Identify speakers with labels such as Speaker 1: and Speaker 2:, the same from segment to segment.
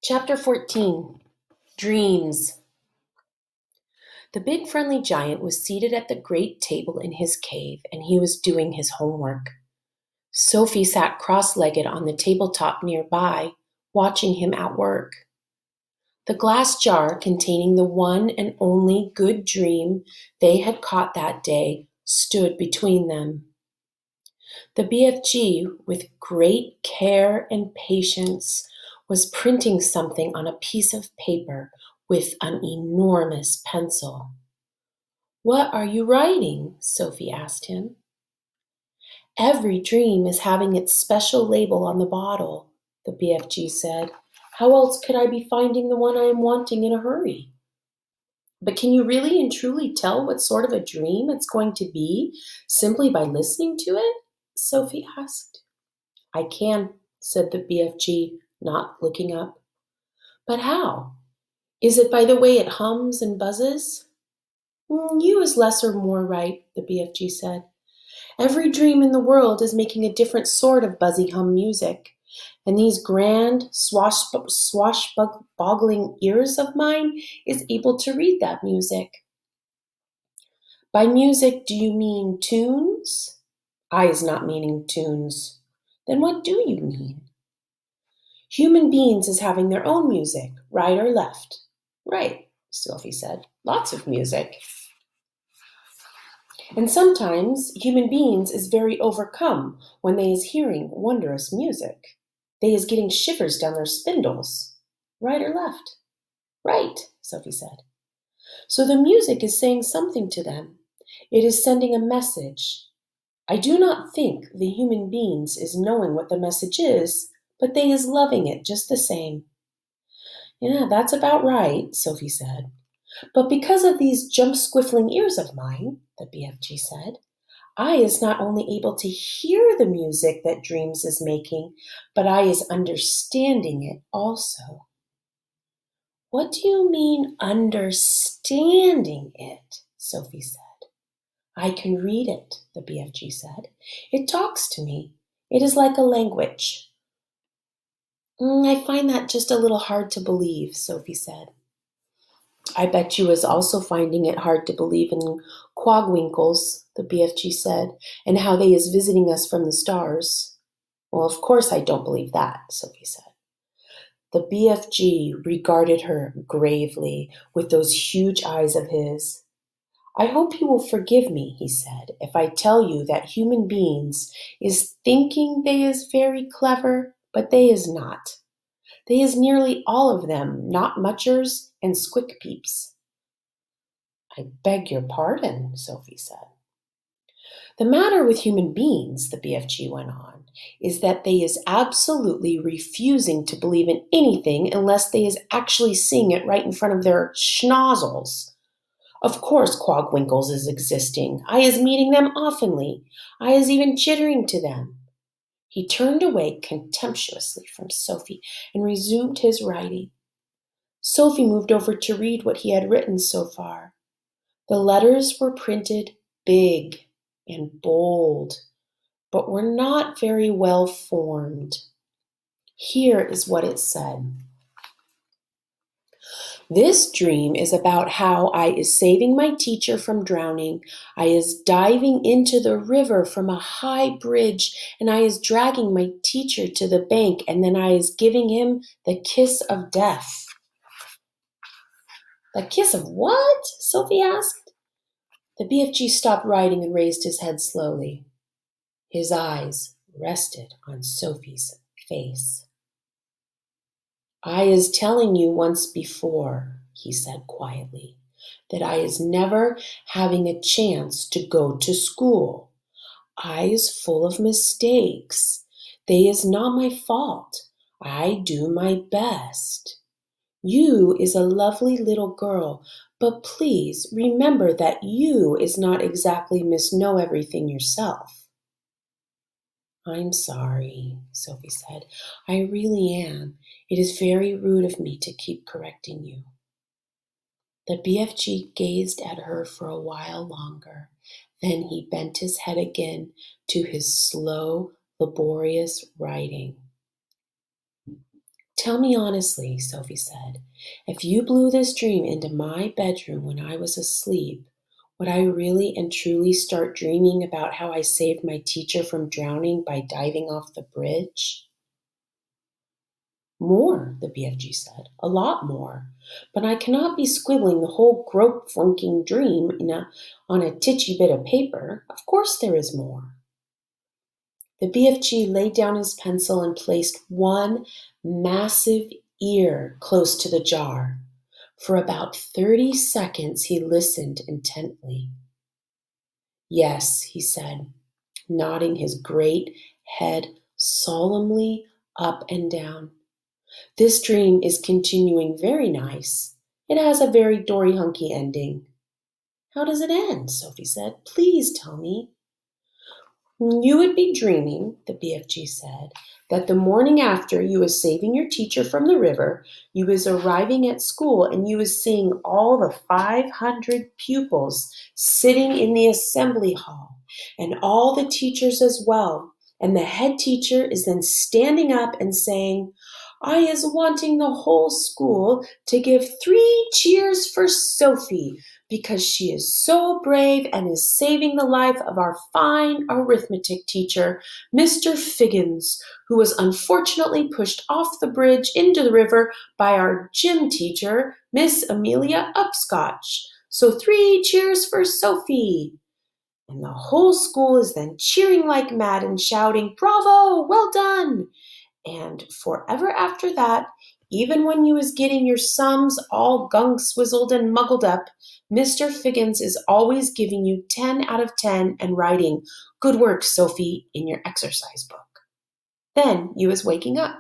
Speaker 1: Chapter 14, Dreams. The big friendly giant was seated at the great table in his cave, and he was doing his homework. Sophie sat cross-legged on the tabletop nearby, watching him at work. The glass jar containing the one and only good dream they had caught that day stood between them. The BFG, with great care and patience, was printing something on a piece of paper with an enormous pencil. "What are you writing?" Sophie asked him. "Every dream is having its special label on the bottle," the BFG said. "How else could I be finding the one I am wanting in a hurry?" "But can you really and truly tell what sort of a dream it's going to be simply by listening to it?" Sophie asked. "I can," said the BFG, not looking up. "But how? Is it by the way it hums and buzzes?" "You is less or more right," the BFG said. "Every dream in the world is making a different sort of buzzy hum music, and these grand, swashbuckling ears of mine is able to read that music." "By music, do you mean tunes?" "I is not meaning tunes." "Then what do you mean?" "Human beings is having their own music, right or left." "Right," Sophie said. "Lots of music. And sometimes human beings is very overcome when they is hearing wondrous music. They is getting shivers down their spindles." "Right or left?" "Right," Sophie said. "So the music is saying something to them. It is sending a message. I do not think the human beings is knowing what the message is, but they is loving it just the same." "Yeah, that's about right," Sophie said. "But because of these jump-squiffling ears of mine," the BFG said, "I is not only able to hear the music that dreams is making, but I is understanding it also." "What do you mean, understanding it?" Sophie said. "I can read it," the BFG said. "It talks to me. It is like a language." "I find that just a little hard to believe," Sophie said. "I bet you is also finding it hard to believe in quagwinkles," the BFG said, "and how they is visiting us from the stars." "Well, of course I don't believe that," Sophie said. The BFG regarded her gravely with those huge eyes of his. "I hope you will forgive me," he said, "if I tell you that human beings is thinking they is very clever, but they is not. They is nearly all of them not muchers and squick peeps." "I beg your pardon," Sophie said. "The matter with human beings," the BFG went on, "is that they is absolutely refusing to believe in anything unless they is actually seeing it right in front of their schnozzles. Of course quagwinkles is existing. I is meeting them oftenly. I is even chittering to them." He turned away contemptuously from Sophie and resumed his writing. Sophie moved over to read what he had written so far. The letters were printed big and bold, but were not very well formed. Here is what it said. "This dream is about how I is saving my teacher from drowning. I is diving into the river from a high bridge, and I is dragging my teacher to the bank, and then I is giving him the kiss of death." "The kiss of what?" Sophie asked. The BFG stopped writing and raised his head slowly. His eyes rested on Sophie's face. "I is telling you once before," he said quietly, "that I is never having a chance to go to school. I is full of mistakes. They is not my fault. I do my best. You is a lovely little girl, but please remember that you is not exactly Miss Know Everything yourself." "I'm sorry," Sophie said. "I really am. It is very rude of me to keep correcting you." The BFG gazed at her for a while longer. Then he bent his head again to his slow, laborious writing. Tell me honestly, Sophie said, if you blew this dream into my bedroom when I was asleep, would I really and truly start dreaming about how I saved my teacher from drowning by diving off the bridge? More, the BFG said, a lot more. But I cannot be scribbling the whole grope flunking dream on a titchy bit of paper. Of course there is more. The BFG laid down his pencil and placed one massive ear close to the jar. For about 30 seconds he listened intently. Yes, he said, nodding his great head solemnly up and down. This dream is continuing very nice. It has a very Dory Hunky ending. How does it end? Sophie said. Please tell me. You would be dreaming, the BFG said, that the morning after you was saving your teacher from the river, you was arriving at school and you was seeing all the 500 pupils sitting in the assembly hall and all the teachers as well. And the head teacher is then standing up and saying, I is wanting the whole school to give 3 cheers for Sophie because she is so brave and is saving the life of our fine arithmetic teacher, Mr. Figgins, who was unfortunately pushed off the bridge into the river by our gym teacher, Miss Amelia Upscotch. So 3 cheers for Sophie. And the whole school is then cheering like mad and shouting, Bravo, well done. And forever after that, even when you was getting your sums all gunk swizzled and muggled up, Mr. Figgins is always giving you 10 out of 10 and writing, Good work, Sophie, in your exercise book. Then you was waking up.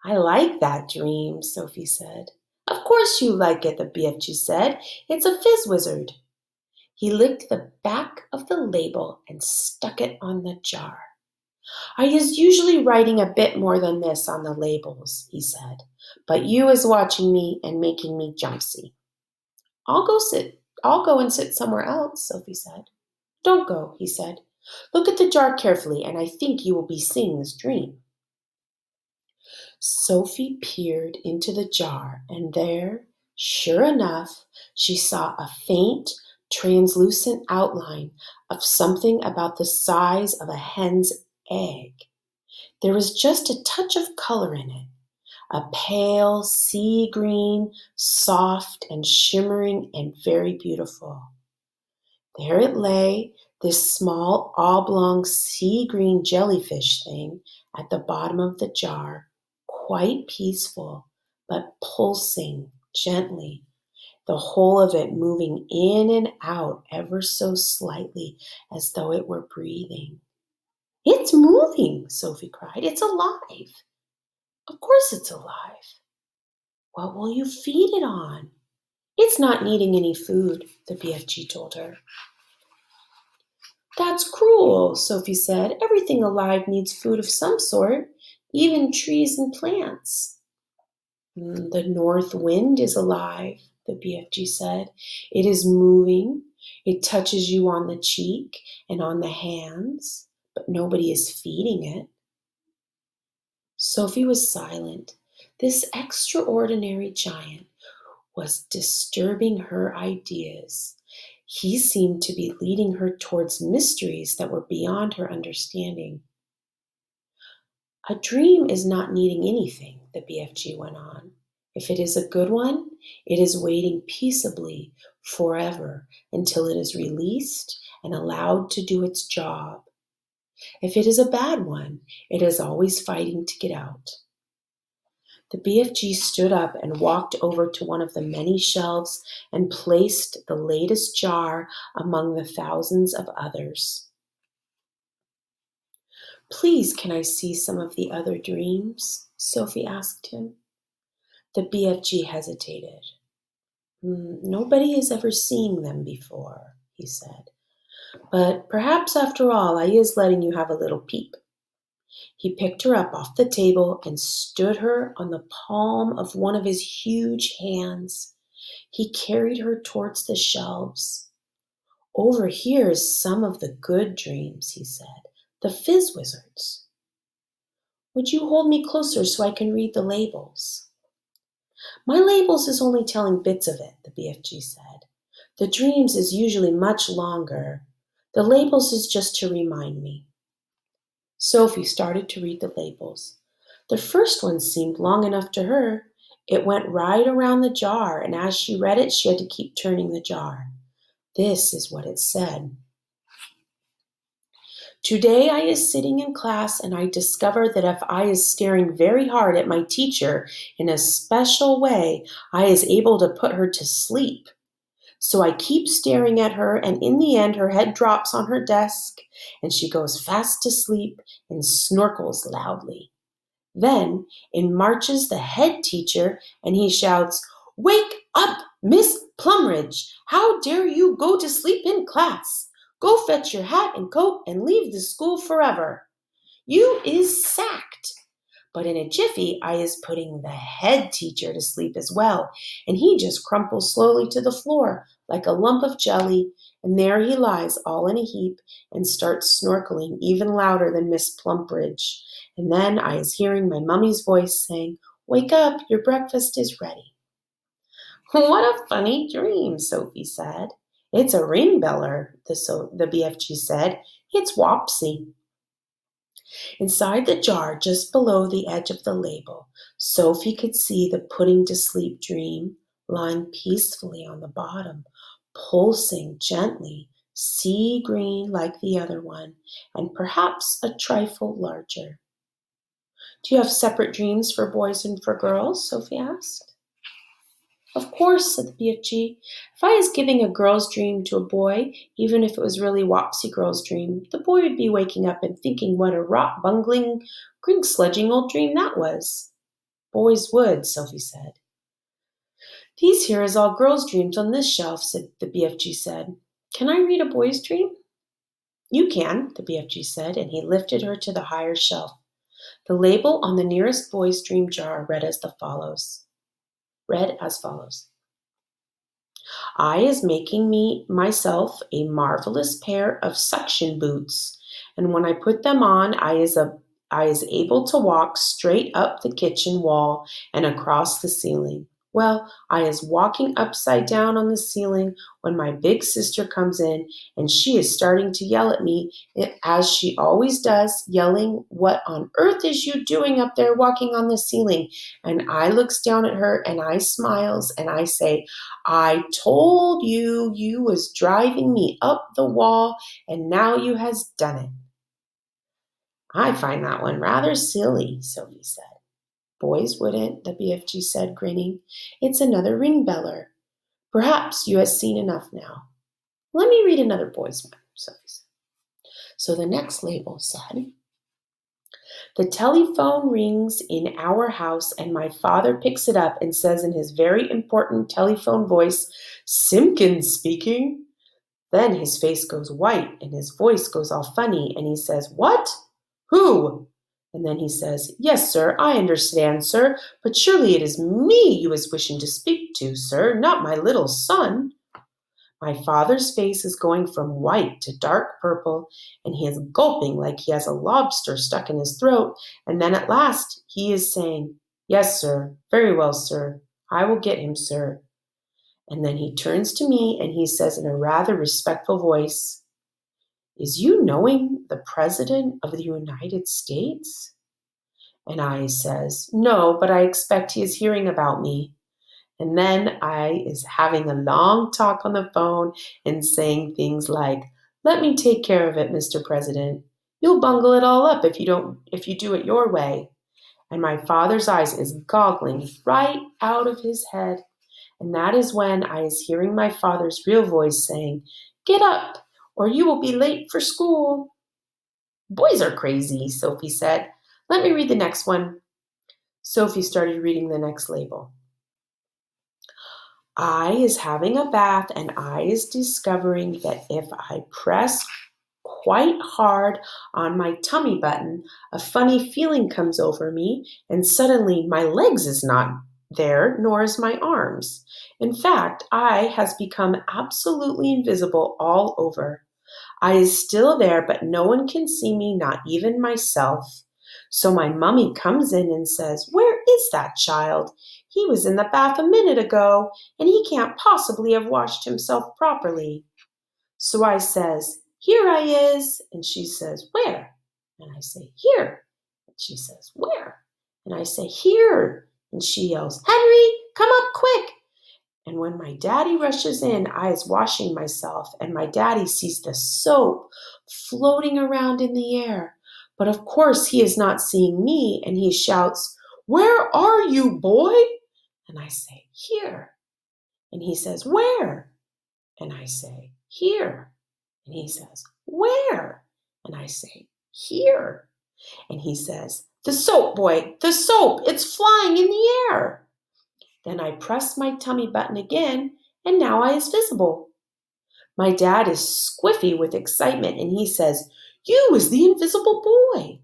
Speaker 1: I like that dream, Sophie said. Of course you like it, the BFG said. It's a fizz wizard. He licked the back of the label and stuck it on the jar. I is usually writing a bit more than this on the labels, he said, but you is watching me and making me jumpsy. I'll go and sit somewhere else, Sophie said. Don't go, he said. Look at the jar carefully, and I think you will be seeing this dream. Sophie peered into the jar, and there, sure enough, she saw a faint, translucent outline of something about the size of a hen's egg. There was just a touch of color in it, a pale sea green, soft and shimmering and very beautiful. There it lay, this small oblong sea green jellyfish thing at the bottom of the jar, quite peaceful, but pulsing gently, the whole of it moving in and out ever so slightly as though it were breathing. It's moving, Sophie cried. It's alive. Of course it's alive. What will you feed it on? It's not needing any food, the BFG told her. That's cruel, Sophie said. Everything alive needs food of some sort, even trees and plants. The north wind is alive, the BFG said. It is moving. It touches you on the cheek and on the hands, but nobody is feeding it. Sophie was silent. This extraordinary giant was disturbing her ideas. He seemed to be leading her towards mysteries that were beyond her understanding. A dream is not needing anything, the BFG went on. If it is a good one, it is waiting peaceably forever until it is released and allowed to do its job. If it is a bad one, it is always fighting to get out. The BFG stood up and walked over to one of the many shelves and placed the latest jar among the thousands of others. Please, can I see some of the other dreams? Sophie asked him. The BFG hesitated. Nobody has ever seen them before, he said. But perhaps after all, I is letting you have a little peep. He picked her up off the table and stood her on the palm of one of his huge hands. He carried her towards the shelves. Over here is some of the good dreams, he said, the fizz wizards. Would you hold me closer so I can read the labels? My labels is only telling bits of it, the BFG said. The dreams is usually much longer. The labels is just to remind me. Sophie started to read the labels. The first one seemed long enough to her. It went right around the jar, and as she read it, she had to keep turning the jar. This is what it said. Today I is sitting in class and I discover that if I is staring very hard at my teacher in a special way, I is able to put her to sleep. So I keep staring at her, and in the end her head drops on her desk and she goes fast to sleep and snorkles loudly. Then in marches the head teacher, and he shouts, "Wake up, Miss Plumridge! How dare you go to sleep in class? Go fetch your hat and coat and leave the school forever. You is sacked." But in a jiffy, I is putting the head teacher to sleep as well, and he just crumples slowly to the floor like a lump of jelly, and there he lies all in a heap and starts snorkeling even louder than Miss Plumpridge. And then I is hearing my mummy's voice saying, "Wake up, your breakfast is ready." What a funny dream, Sophie said. It's a ring beller, the BFG said. It's Wopsy. Inside the jar, just below the edge of the label, Sophie could see the putting to sleep dream lying peacefully on the bottom, pulsing gently, sea green like the other one, and perhaps a trifle larger. Do you have separate dreams for boys and for girls? Sophie asked. Of course, said the BFG. If I was giving a girl's dream to a boy, even if it was really Wopsy Girl's dream, the boy would be waking up and thinking what a rot bungling, grink sledging old dream that was. Boys would, Sophie said. These here is all girls' dreams on this shelf, said the BFG said. Can I read a boy's dream? You can, the BFG said, and he lifted her to the higher shelf. The label on the nearest boy's dream jar read as follows. I is making myself a marvelous pair of suction boots, and when I put them on, I is able to walk straight up the kitchen wall and across the ceiling. Well, I is walking upside down on the ceiling when my big sister comes in, and she is starting to yell at me, as she always does, yelling, "What on earth is you doing up there walking on the ceiling?" And I looks down at her, and I smiles, and I say, "I told you you was driving me up the wall, and now you has done it." I find that one rather silly, Sophie said. Boys wouldn't, the BFG said, grinning. It's another ring beller. Perhaps you has seen enough now. Let me read another boy's one, Sophie said. So the next label said, the telephone rings in our house, and my father picks it up and says in his very important telephone voice, "Simpkins speaking." Then his face goes white and his voice goes all funny, and he says, "What? Who?" And then he says, "Yes, sir, I understand, sir, but surely it is me you is wishing to speak to, sir, not my little son." My father's face is going from white to dark purple, and he is gulping like he has a lobster stuck in his throat, and then at last he is saying, "Yes, sir, very well, sir, I will get him, sir." And then he turns to me and he says in a rather respectful voice, "Is you knowing the President of the United States?" And I says, "No, but I expect he is hearing about me." And then I is having a long talk on the phone and saying things like, "Let me take care of it, Mr. President. You'll bungle it all up if you do it your way." And my father's eyes is goggling right out of his head. And that is when I is hearing my father's real voice saying, "Get up, or you will be late for school." Boys are crazy, Sophie said. Let me read the next one. Sophie started reading the next label. I is having a bath, and I is discovering that if I press quite hard on my tummy button, a funny feeling comes over me, and suddenly my legs is not there, nor is my arms. In fact, I has become absolutely invisible all over. I is still there, but no one can see me, not even myself. So my mummy comes in and says, "Where is that child? He was in the bath a minute ago, and he can't possibly have washed himself properly." So I says, "Here I is." And she says, "Where?" And I say, "Here." And she says, "Where?" And I say, "Here." And she yells, "Henry, come up quick." And when my daddy rushes in, I is washing myself, and my daddy sees the soap floating around in the air. But of course he is not seeing me, and he shouts, "Where are you, boy?" And I say, "Here." And he says, "Where?" And I say, "Here." And he says, "Where?" And I say, "Here." And he says, "The soap, boy, the soap, it's flying in the air." Then I press my tummy button again, and now I is visible. My dad is squiffy with excitement, and he says, "You is the invisible boy."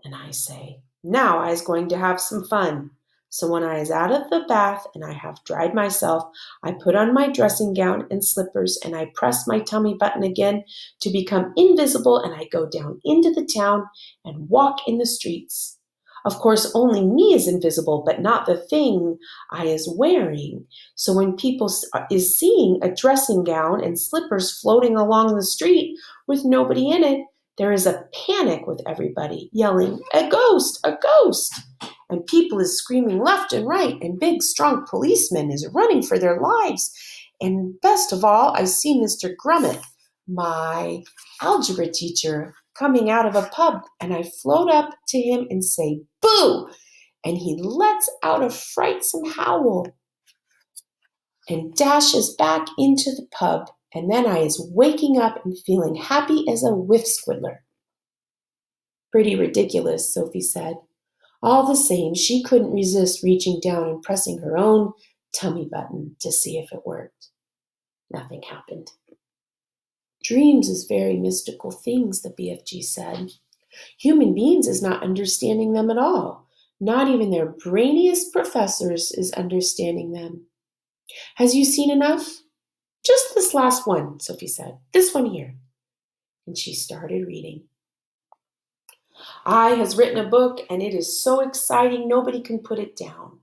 Speaker 1: And I say, "Now I is going to have some fun." So when I is out of the bath and I have dried myself, I put on my dressing gown and slippers, and I press my tummy button again to become invisible, and I go down into the town and walk in the streets. Of course, only me is invisible, but not the thing I is wearing. So when people is seeing a dressing gown and slippers floating along the street with nobody in it, there is a panic with everybody yelling, "A ghost, a ghost!" And people is screaming left and right, and big, strong policemen is running for their lives. And best of all, I see Mr. Grummet, my algebra teacher, coming out of a pub, and I float up to him and say, "Boo!" And he lets out a frightsome howl and dashes back into the pub, and then I is waking up and feeling happy as a whiff squiddler. "Pretty ridiculous," Sophie said. All the same, she couldn't resist reaching down and pressing her own tummy button to see if it worked. Nothing happened. "Dreams is very mystical things," the BFG said. "Human beings is not understanding them at all. Not even their brainiest professors is understanding them. Has you seen enough?" "Just this last one," Sophie said. "This one here." And she started reading. "I has written a book, and it is so exciting nobody can put it down.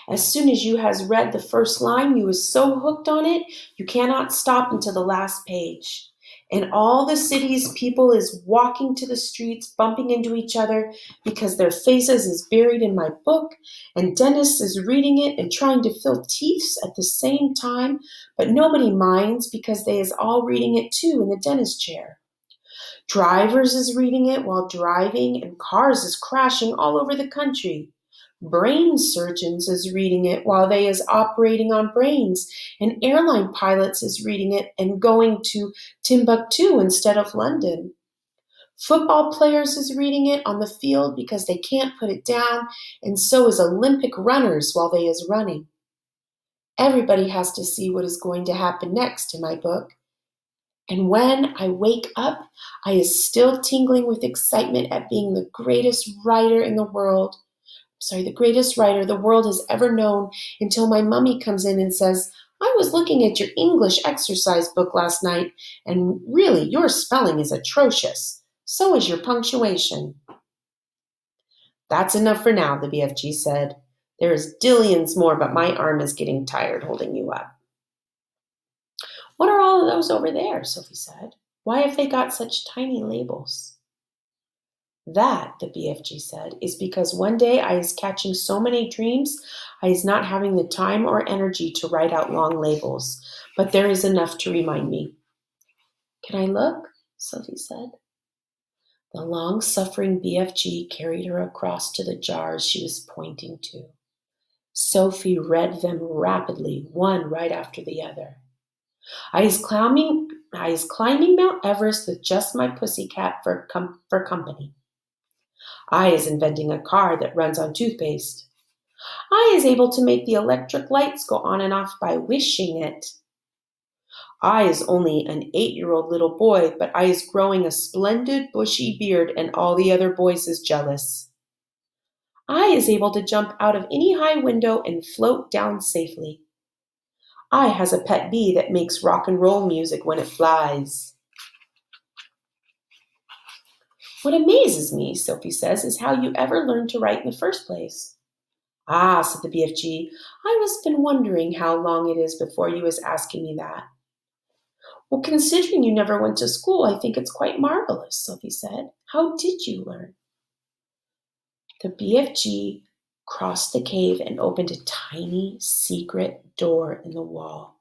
Speaker 1: As soon as you has read the first line, you is so hooked on it, you cannot stop until the last page. And all the city's people is walking to the streets, bumping into each other because their faces is buried in my book, and dentists is reading it and trying to fill teeths at the same time, but nobody minds because they is all reading it too in the dentist chair. Drivers is reading it while driving, and cars is crashing all over the country. Brain surgeons is reading it while they is operating on brains, and airline pilots is reading it and going to Timbuktu instead of London. Football players is reading it on the field because they can't put it down, and so is Olympic runners while they is running. Everybody has to see what is going to happen next in my book. And when I wake up, I is still tingling with excitement at being the greatest writer the greatest writer the world has ever known, until my mummy comes in and says, "I was looking at your English exercise book last night, and really your spelling is atrocious. So is your punctuation." "That's enough for now," the BFG said. "There is dillions more, but my arm is getting tired holding you up." "What are all of those over there?" Sophie said. "Why have they got such tiny labels?" "That," the BFG said, "is because one day I is catching so many dreams, I is not having the time or energy to write out long labels, but there is enough to remind me." "Can I look?" Sophie said. The long-suffering BFG carried her across to the jars she was pointing to. Sophie read them rapidly, one right after the other. I is climbing Mount Everest with just my pussycat for company. I is inventing a car that runs on toothpaste. I is able to make the electric lights go on and off by wishing it. I is only an 8-year-old little boy, but I is growing a splendid bushy beard, and all the other boys is jealous. I is able to jump out of any high window and float down safely. I has a pet bee that makes rock and roll music when it flies. What amazes me, Sophie says, is how you ever learned to write in the first place. Ah, said the BFG, I was been wondering how long it is before you was asking me that. Well, considering you never went to school, I think it's quite marvelous, Sophie said. How did you learn? The BFG crossed the cave and opened a tiny secret door in the wall.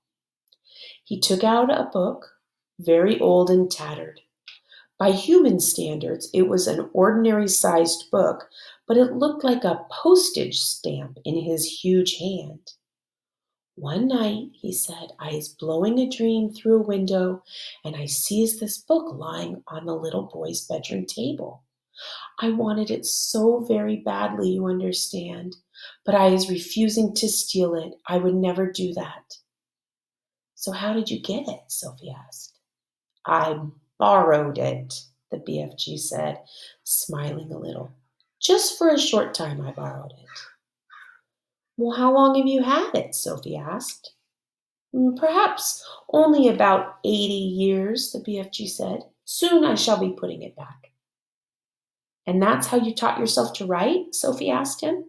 Speaker 1: He took out a book, very old and tattered. By human standards, it was an ordinary-sized book, but it looked like a postage stamp in his huge hand. One night, he said, I is blowing a dream through a window, and I sees this book lying on the little boy's bedroom table. I wanted it so very badly, you understand, but I is refusing to steal it. I would never do that. So how did you get it? Sophie asked. I borrowed it, the BFG said, smiling a little. Just for a short time I borrowed it. Well, how long have you had it? Sophie asked. Perhaps only about 80 years, the BFG said. Soon I shall be putting it back. And that's how you taught yourself to write? Sophie asked him.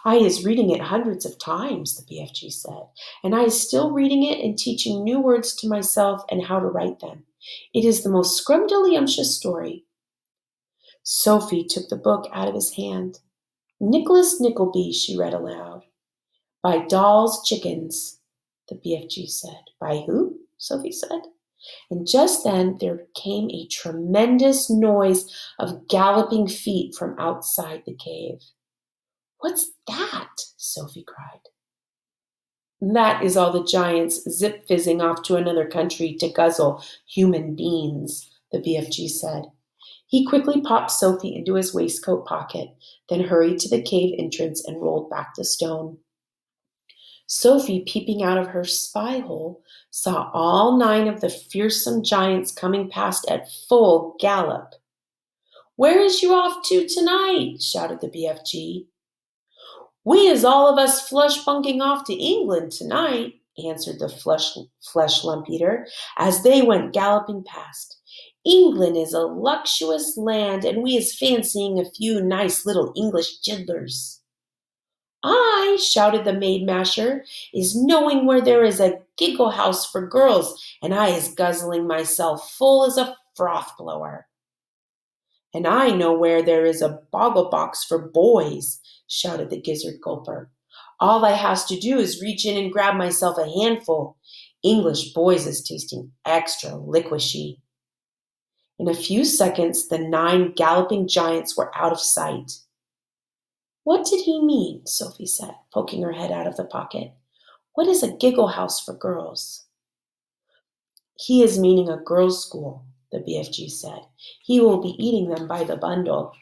Speaker 1: I is reading it hundreds of times, the BFG said, and I is still reading it and teaching new words to myself and how to write them. It is the most scrumdiddlyumptious story. Sophie took the book out of his hand. Nicholas Nickleby, she read aloud. By Dolls Chickens, the BFG said. By who? Sophie said. And just then there came a tremendous noise of galloping feet from outside the cave. What's that? Sophie cried. That is all the giants zip-fizzing off to another country to guzzle human beings, the BFG said. He quickly popped Sophie into his waistcoat pocket, then hurried to the cave entrance and rolled back the stone. Sophie, peeping out of her spy hole, saw all 9 of the fearsome giants coming past at full gallop. Where is you off to tonight? Shouted the BFG. We is all of us flush bunking off to England tonight, answered the flesh lump eater, as they went galloping past. England is a luxurious land, and we is fancying a few nice little English jiddlers. I, shouted the maid masher, is knowing where there is a giggle house for girls, and I is guzzling myself full as a froth blower. And I know where there is a boggle box for boys, shouted the gizzard gulper. All I has to do is reach in and grab myself a handful. English boys is tasting extra liquishy. In a few seconds, the 9 galloping giants were out of sight. What did he mean? Sophie said, poking her head out of the pocket. What is a giggle house for girls? He is meaning a girls' school, the BFG said. He will be eating them by the bundle.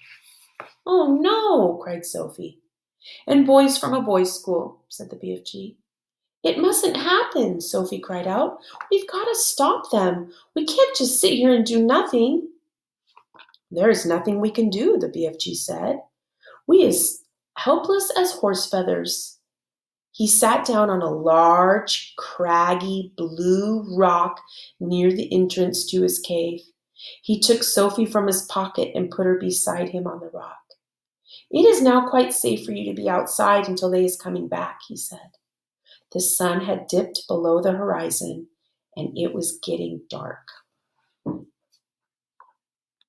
Speaker 1: Oh, no, cried Sophie. And boys from a boys' school, said the BFG. It mustn't happen, Sophie cried out. We've got to stop them. We can't just sit here and do nothing. There is nothing we can do, the BFG said. We is helpless as horse feathers. He sat down on a large, craggy, blue rock near the entrance to his cave. He took Sophie from his pocket and put her beside him on the rock. It is now quite safe for you to be outside until they is coming back, he said. The sun had dipped below the horizon, and it was getting dark.